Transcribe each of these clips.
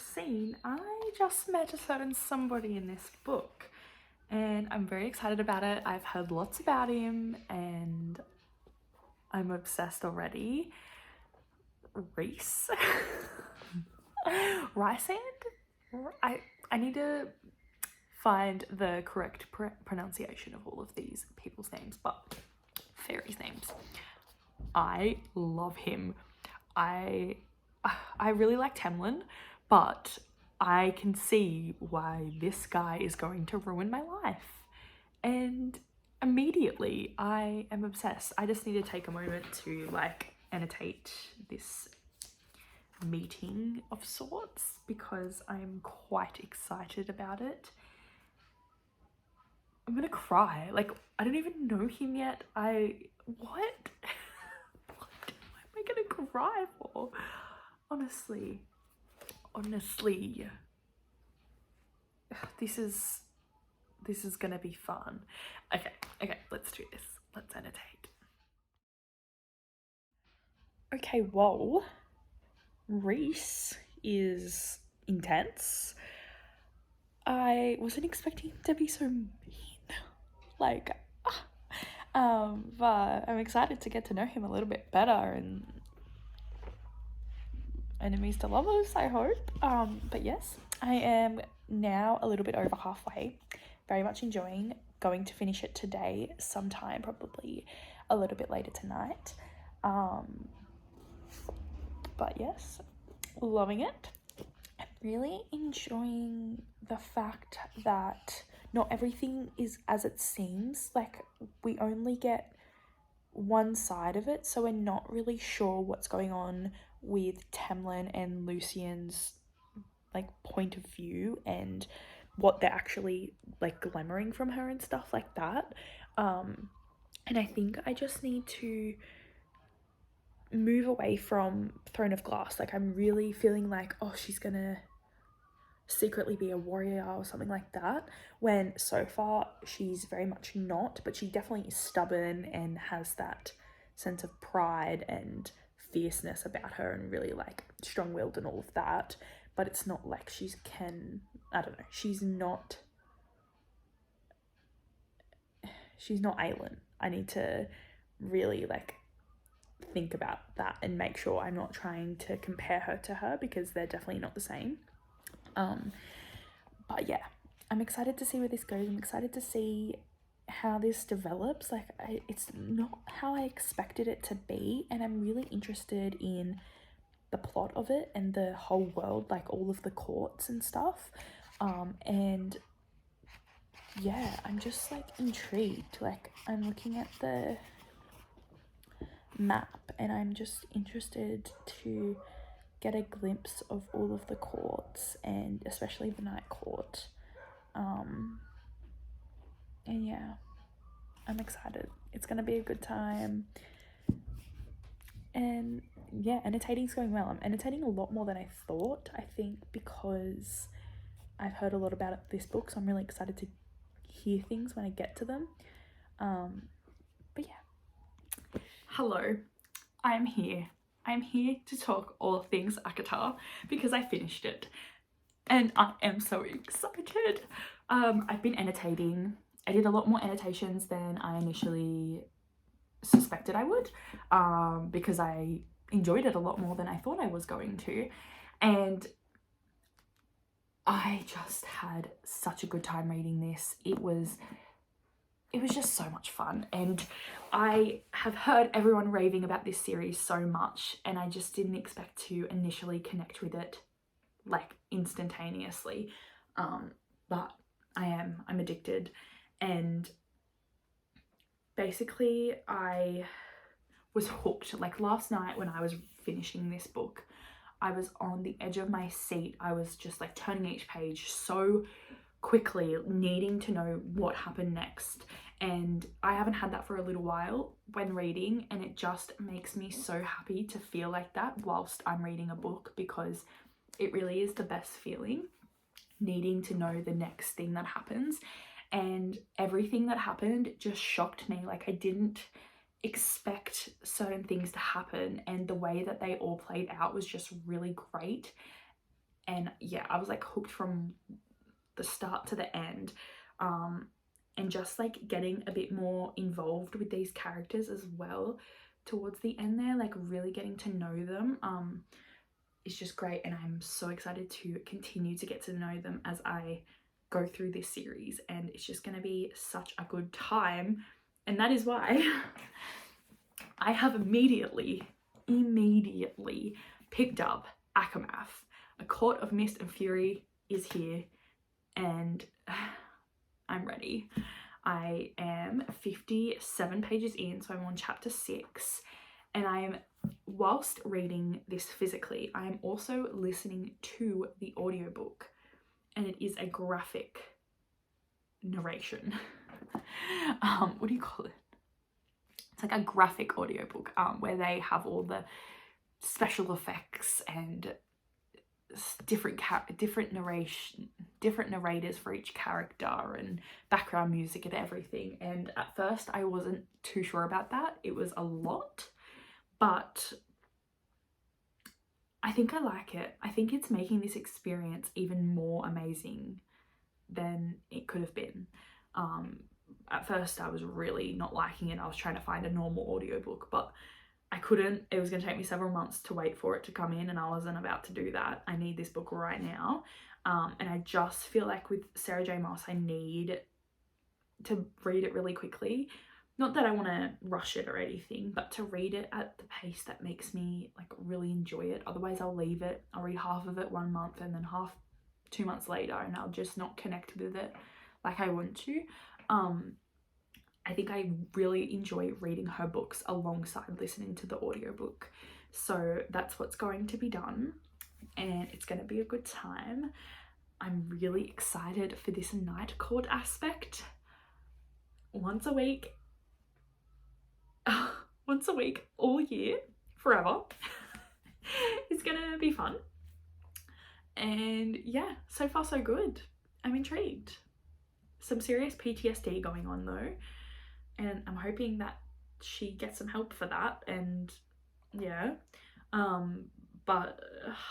just seen, I just met a certain somebody in this book and I'm very excited about it. I've heard lots about him and I'm obsessed already. Reese? Rysand? I need to find the correct pronunciation of all of these people's names, but fairies' names. I love him. I really like Tamlin, but I can see why this guy is going to ruin my life. And immediately I am obsessed. I just need to take a moment to like annotate this meeting of sorts because I'm quite excited about it. I'm gonna cry. Like, I don't even know him yet. What? What am I gonna cry for? Honestly, this is gonna be fun. Okay, let's do this. Let's annotate. Okay, whoa. Reese is intense. I wasn't expecting him to be so mean. Like, but I'm excited to get to know him a little bit better and enemies to lovers, I hope. But yes, I am now a little bit over halfway. Very much enjoying, going to finish it today sometime, probably a little bit later tonight. But yes, loving it. I'm really enjoying the fact that not everything is as it seems. Like, we only get one side of it, so we're not really sure what's going on with Tamlin and Lucian's like point of view and what they're actually like glamoring from her and stuff like that. And I think I just need to move away from Throne of Glass. Like, I'm really feeling like, oh, she's gonna secretly be a warrior or something like that, when so far she's very much not, but she definitely is stubborn and has that sense of pride and fierceness about her and really like strong-willed and all of that. But it's not like she's I don't know, she's not Aelin. I need to really like think about that and make sure I'm not trying to compare her to her, because they're definitely not the same. But yeah, I'm excited to see where this goes. I'm excited to see how this develops. Like, it's not how I expected it to be, and I'm really interested in the plot of it and the whole world, like all of the courts and stuff. And yeah, I'm just like intrigued. Like, I'm looking at the map and I'm just interested to get a glimpse of all of the courts, and especially the Night Court. And yeah, I'm excited. It's gonna be a good time. And yeah, annotating's going well. I'm annotating a lot more than I thought, I think, because I've heard a lot about this book, so I'm really excited to hear things when I get to them. But yeah. Hello, I'm here. I'm here to talk all things ACOTAR because I finished it and I am so excited. I've been annotating. I did a lot more annotations than I initially suspected I would, because I enjoyed it a lot more than I thought I was going to, and I just had such a good time reading this. It was just so much fun, and I have heard everyone raving about this series so much, and I just didn't expect to initially connect with it like instantaneously, but I'm addicted. And basically I was hooked. Like, last night when I was finishing this book, I was on the edge of my seat. I was just like turning each page so quickly, needing to know what happened next, and I haven't had that for a little while when reading, and it just makes me so happy to feel like that whilst I'm reading a book, because it really is the best feeling, needing to know the next thing that happens. And everything that happened just shocked me. Like, I didn't expect certain things to happen, and the way that they all played out was just really great. and yeah, I was like hooked from the start to the end. And just like getting a bit more involved with these characters as well towards the end there, like really getting to know them, is just great. And I'm so excited to continue to get to know them as I go through this series, and it's just going to be such a good time. And that is why I have immediately picked up ACOMAF. A Court of Mist and Fury is here, and I'm ready. I am 57 pages in, so I'm on chapter 6, and I am, whilst reading this physically, I am also listening to the audiobook, and it is a graphic narration. What do you call it? It's like a graphic audiobook, where they have all the special effects and different narrators for each character and background music and everything. And at first I wasn't too sure about that. It was a lot, but I think I like it. I think it's making this experience even more amazing than it could have been. At first I was really not liking it. I was trying to find a normal audiobook, but I couldn't. It was going to take me several months to wait for it to come in, and I wasn't about to do that. I need this book right now. And I just feel like with Sarah J Maas, I need to read it really quickly. Not that I want to rush it or anything, but to read it at the pace that makes me like really enjoy it. Otherwise I'll leave it. I'll read half of it 1 month and then half 2 months later, and I'll just not connect with it like I want to. I think I really enjoy reading her books alongside listening to the audiobook. So that's what's going to be done, and it's going to be a good time. I'm really excited for this night court aspect. Once a week, all year, forever. It's going to be fun. And yeah, so far so good. I'm intrigued. Some serious PTSD going on though, and I'm hoping that she gets some help for that. And yeah, but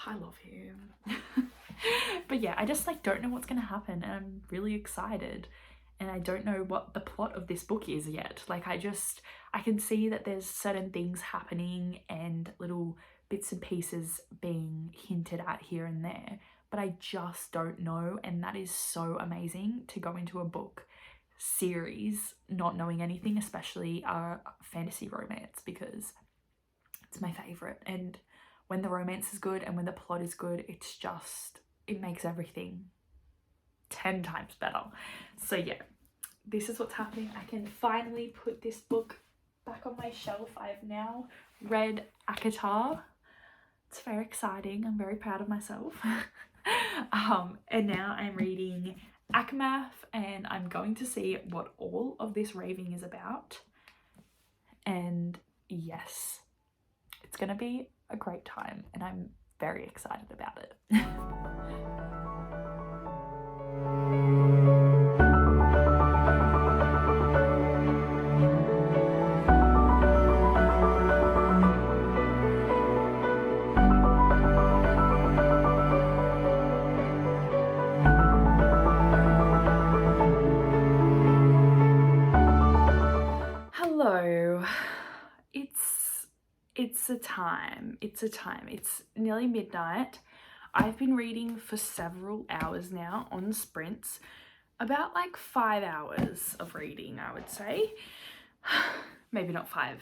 I love him. But yeah, I just like don't know what's gonna happen, and I'm really excited, and I don't know what the plot of this book is yet. Like I can see that there's certain things happening and little bits and pieces being hinted at here and there, but I just don't know. And that is so amazing, to go into a book series not knowing anything, especially a fantasy romance, because it's my favorite. And when the romance is good and when the plot is good, it's just, it makes everything 10 times better. So yeah, this is what's happening. I can finally put this book back on my shelf. I've now read ACOTAR. It's very exciting. I'm very proud of myself. And now I'm reading ACOMAF, and I'm going to see what all of this raving is about. And yes, it's gonna be a great time, and I'm very excited about it. Hello, it's a time. It's nearly midnight. I've been reading for several hours now on sprints, about like 5 hours of reading, I would say. Maybe not 5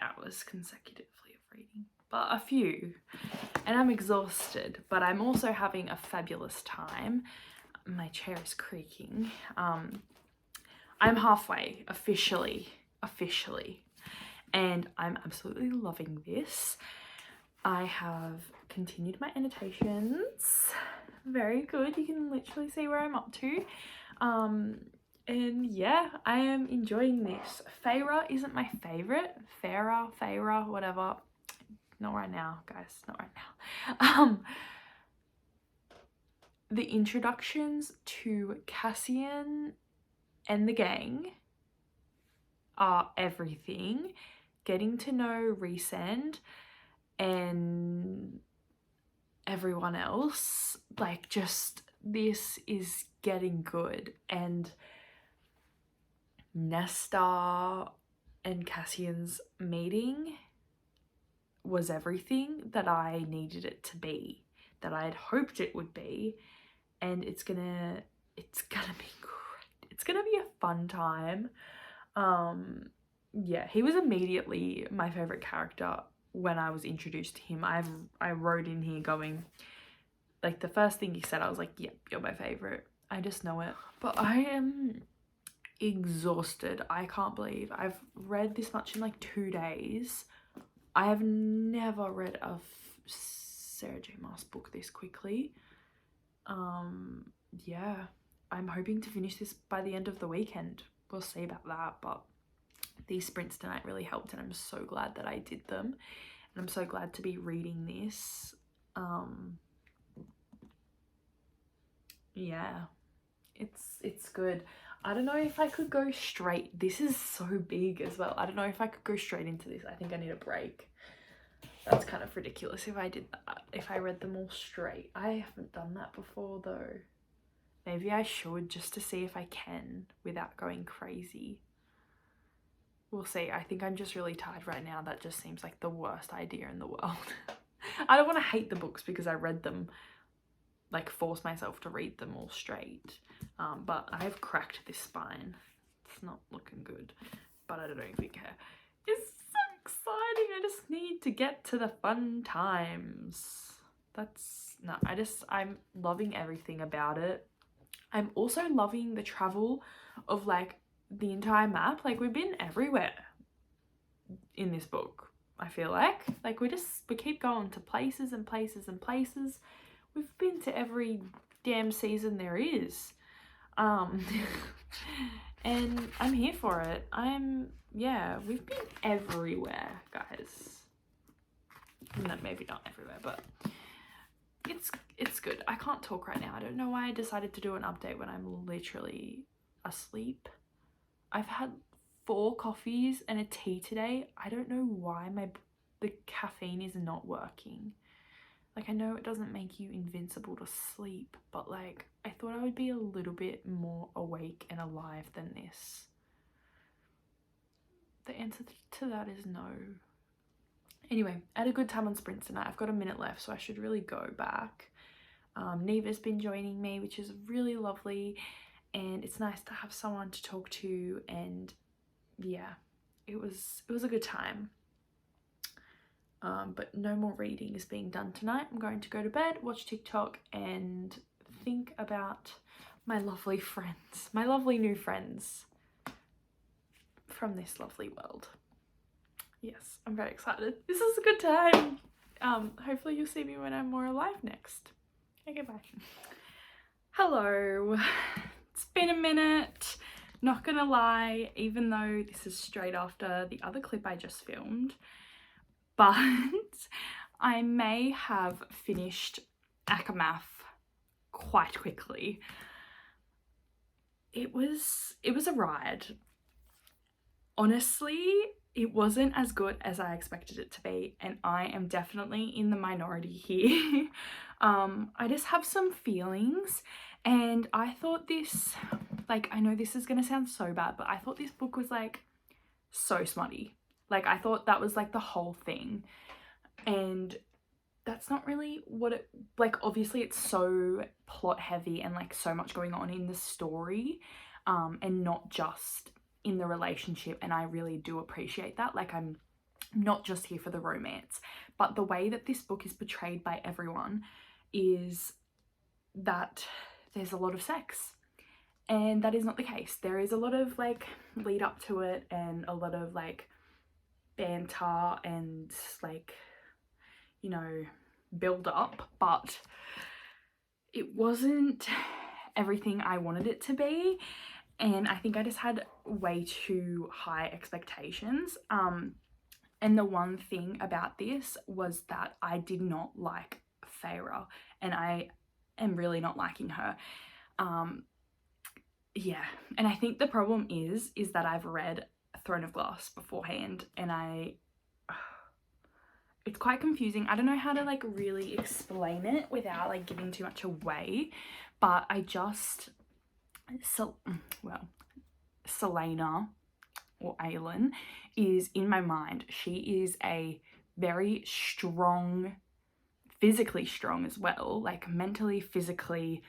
hours consecutively of reading, but a few. And I'm exhausted, but I'm also having a fabulous time. My chair is creaking. I'm halfway, officially, and I'm absolutely loving this. I have continued my annotations. Very good. You can literally see where I'm up to. And yeah, I am enjoying this. Feyre isn't my favorite. Feyre, whatever. Not right now, guys. Not right now. The introductions to Cassian and the gang are everything. Getting to know F.R.I.E.N.D. everyone else. Like, just, this is getting good. And Nesta and Cassian's meeting was everything that I needed it to be, that I had hoped it would be. And it's gonna be great. It's gonna be a fun time. Yeah, he was immediately my favorite character when I was introduced to him. I wrote in here going, like, the first thing he said, I was like, yep, you're my favorite. I just know it. But I am exhausted. I can't believe I've read this much in like 2 days. I have never read a Sarah J Maas book this quickly. Yeah, I'm hoping to finish this by the end of the weekend. We'll see about that, but these sprints tonight really helped, and I'm so glad that I did them, and I'm so glad to be reading this. Yeah, it's good. I don't know if I could go straight. This is so big as well. I don't know if I could go straight into this. I think I need a break. That's kind of ridiculous if I did that, if I read them all straight. I haven't done that before though. Maybe I should, just to see if I can without going crazy. We'll see. I think I'm just really tired right now. That just seems like the worst idea in the world. I don't want to hate the books because I read them, like force myself to read them all straight. But I've cracked this spine. It's not looking good, but I don't even care. It's so exciting. I just need to get to the fun times. I'm loving everything about it. I'm also loving the travel of like the entire map. Like, we've been everywhere in this book, I feel like we keep going to places and places and places. We've been to every damn season there is. And I'm here for it. Yeah, we've been everywhere, guys. No, maybe not everywhere, but it's good. I can't talk right now. I don't know why I decided to do an update when I'm literally asleep. I've had 4 coffees and a tea today. I don't know why the caffeine is not working. Like, I know it doesn't make you invincible to sleep, but like, I thought I would be a little bit more awake and alive than this. The answer to that is no. Anyway, I had a good time on sprints tonight. I've got a minute left, so I should really go back. Neva's been joining me, which is really lovely, and it's nice to have someone to talk to, and yeah, it was a good time. But no more reading is being done tonight. I'm going to go to bed, watch TikTok, and think about my lovely friends, my lovely new friends from this lovely world. Yes, I'm very excited. This is a good time. Hopefully you'll see me when I'm more alive next. Okay, bye. Hello. It's been a minute. Not gonna lie, even though this is straight after the other clip I just filmed, but I may have finished ACOMAF quite quickly. It was a ride. Honestly, it wasn't as good as I expected it to be, and I am definitely in the minority here. I just have some feelings, and I thought this, like, I know this is gonna sound so bad, but I thought this book was like so smutty. Like, I thought that was like the whole thing, and that's not really what it, like, obviously it's so plot heavy and like so much going on in the story, and not just in the relationship, and I really do appreciate that. Like, I'm not just here for the romance, but the way that this book is portrayed by everyone is that there's a lot of sex, and that is not the case. There is a lot of like lead up to it and a lot of like banter and like, you know, build up, but it wasn't everything I wanted it to be, and I think I just had way too high expectations. And the one thing about this was that I did not like Feyre, and I am really not liking her. Yeah, and I think the problem is that I've read Throne of Glass beforehand, and it's quite confusing. I don't know how to like really explain it without like giving too much away, but I just, well, Selena or Aylin is in my mind. She is a very strong, physically strong as well, like mentally, physically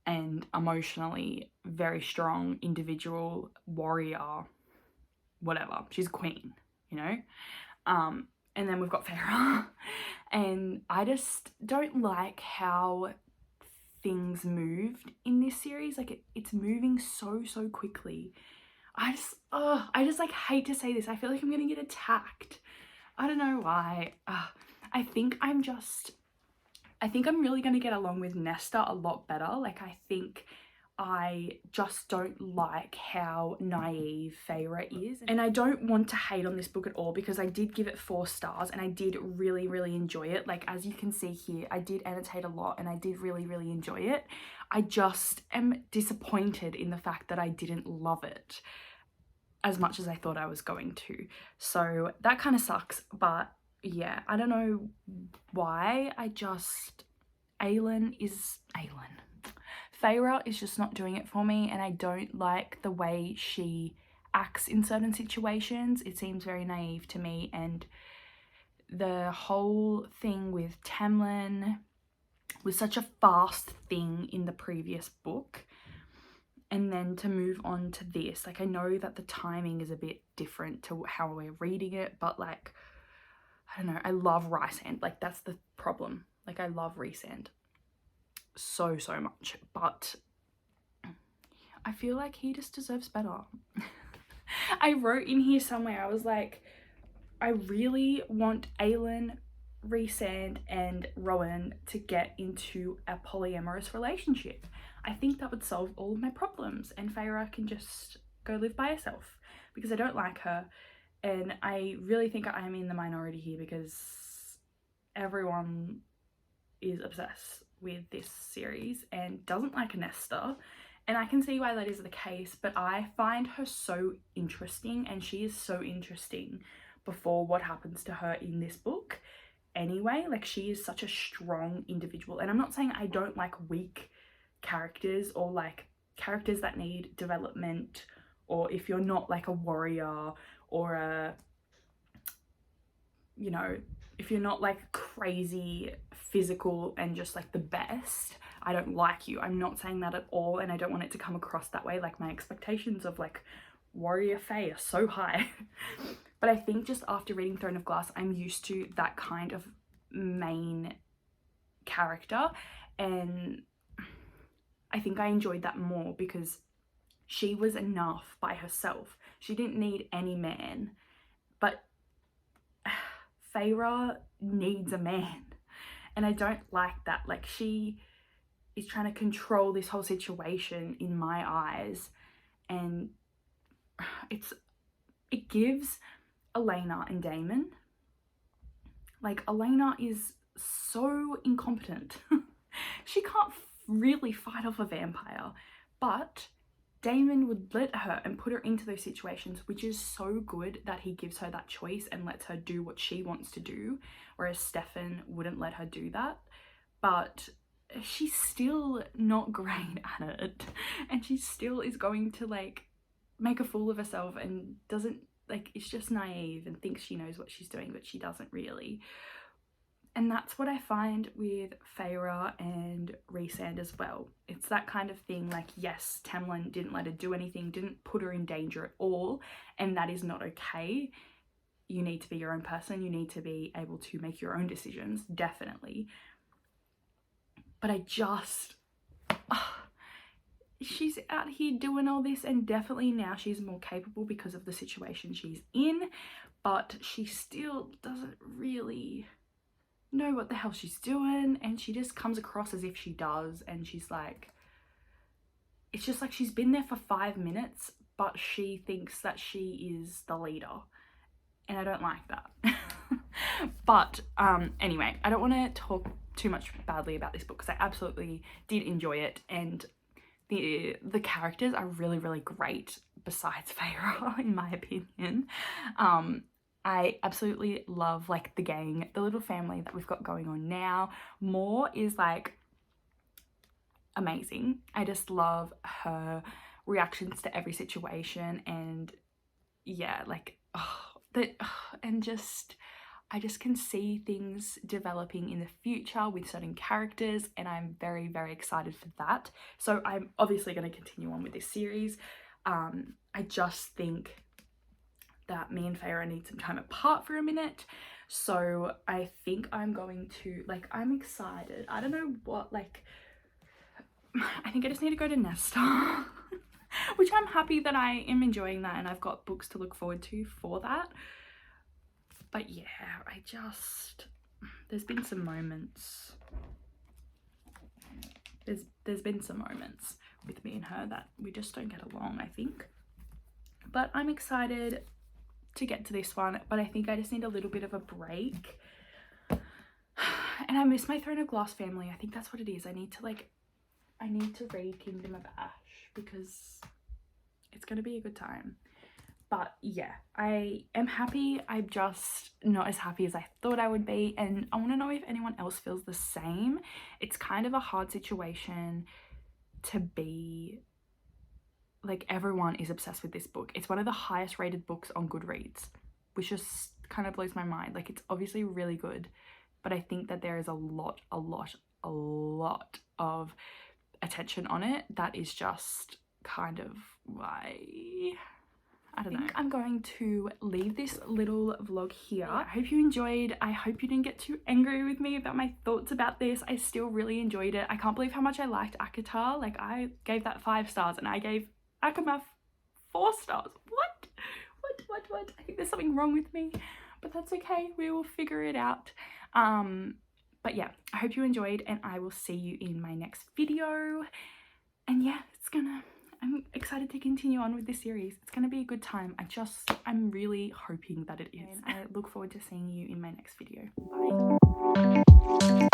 and emotionally very strong individual, warrior, whatever. She's a queen, you know? And then we've got Farah. And I just don't like how things moved in this series. Like it's moving so quickly. I just like hate to say this. I feel like I'm gonna get attacked. I don't know why. I think I'm really gonna get along with Nesta a lot better. Like I think I just don't like how naive Feyre is. And I don't want to hate on this book at all, because I did give it 4 stars and I did really enjoy it. Like as you can see here, I did annotate a lot and I did really enjoy it. I just am disappointed in the fact that I didn't love it as much as I thought I was going to. So that kind of sucks, but yeah, I don't know why. Aylin. Feyre is just not doing it for me, and I don't like the way she acts in certain situations. It seems very naive to me, and the whole thing with Tamlin was such a fast thing in the previous book, and then to move on to this, like I know that the timing is a bit different to how we're reading it, but like I don't know, I love Rhysand. Like that's the problem. Like I love Rhysand so much, but I feel like he just deserves better. I wrote in here somewhere, I was like, I really want Aylin, Rhysand and Rowan to get into a polyamorous relationship. I think that would solve all of my problems, and Feyre can just go live by herself, because I don't like her. And I really think I am in the minority here, because everyone is obsessed with this series and doesn't like Nesta, and I can see why that is the case, but I find her so interesting, and she is so interesting before what happens to her in this book anyway. Like she is such a strong individual, and I'm not saying I don't like weak characters or like characters that need development, or if you're not like a warrior or a, you know, if you're not like crazy physical and just like the best, I don't like you. I'm not saying that at all, and I don't want it to come across that way. Like my expectations of like warrior Fae are so high. But I think just after reading Throne of Glass, I'm used to that kind of main character, and I think I enjoyed that more because she was enough by herself. She didn't need any man, but Feyre needs a man, and I don't like that. Like she is trying to control this whole situation in my eyes, and it gives Elena and Damon. Like Elena is so incompetent. She can't really fight off a vampire, but Damon would let her and put her into those situations, which is so good that he gives her that choice and lets her do what she wants to do, whereas Stefan wouldn't let her do that. But she's still not great at it, and she still is going to like make a fool of herself and doesn't, like, it's just naive and thinks she knows what she's doing, but she doesn't really. And that's what I find with Feyre and Rhysand as well. It's that kind of thing, like, yes, Tamlin didn't let her do anything, didn't put her in danger at all, and that is not okay. You need to be your own person, you need to be able to make your own decisions, definitely. But I just, she's out here doing all this, and definitely now she's more capable because of the situation she's in, but she still doesn't really know what the hell she's doing, and she just comes across as if she does, and she's like, it's just like she's been there for 5 minutes, but she thinks that she is the leader, and I don't like that. But anyway, I don't want to talk too much badly about this book because I absolutely did enjoy it, and the characters are really great besides Feyre, in my opinion. I absolutely love like the gang, the little family that we've got going on now. More is like amazing. I just love her reactions to every situation, and yeah, like and just I just can see things developing in the future with certain characters, and I'm very, very excited for that. So I'm obviously going to continue on with this series. I just think that me and Feyre need some time apart for a minute. So I think I'm going to, like, I'm excited. I don't know what, like, I think I just need to go to Nesta, which I'm happy that I am enjoying that and I've got books to look forward to for that. But yeah, there's been some moments. There's been some moments with me and her that we just don't get along, I think. But I'm excited to get to this one, but I think I just need a little bit of a break. And I miss my Throne of Glass family. I think that's what it is. I need to read Kingdom of Ash because it's going to be a good time. But yeah, I am happy. I'm just not as happy as I thought I would be, and I want to know if anyone else feels the same. It's kind of a hard situation to be, like, everyone is obsessed with this book. It's one of the highest rated books on Goodreads, which just kind of blows my mind. Like, it's obviously really good, but I think that there is a lot of attention on it that is just kind of why, I don't know. I'm going to leave this little vlog here. I hope you enjoyed. I hope you didn't get too angry with me about my thoughts about this. I still really enjoyed it. I can't believe how much I liked ACOTAR. Like, I gave that 5 stars and I gave ACOMAF 4 stars. What? I think there's something wrong with me, but that's okay. We will figure it out. But yeah, I hope you enjoyed, and I will see you in my next video. And yeah, I'm excited to continue on with this series. It's gonna be a good time. I'm really hoping that it is. I look forward to seeing you in my next video. Bye.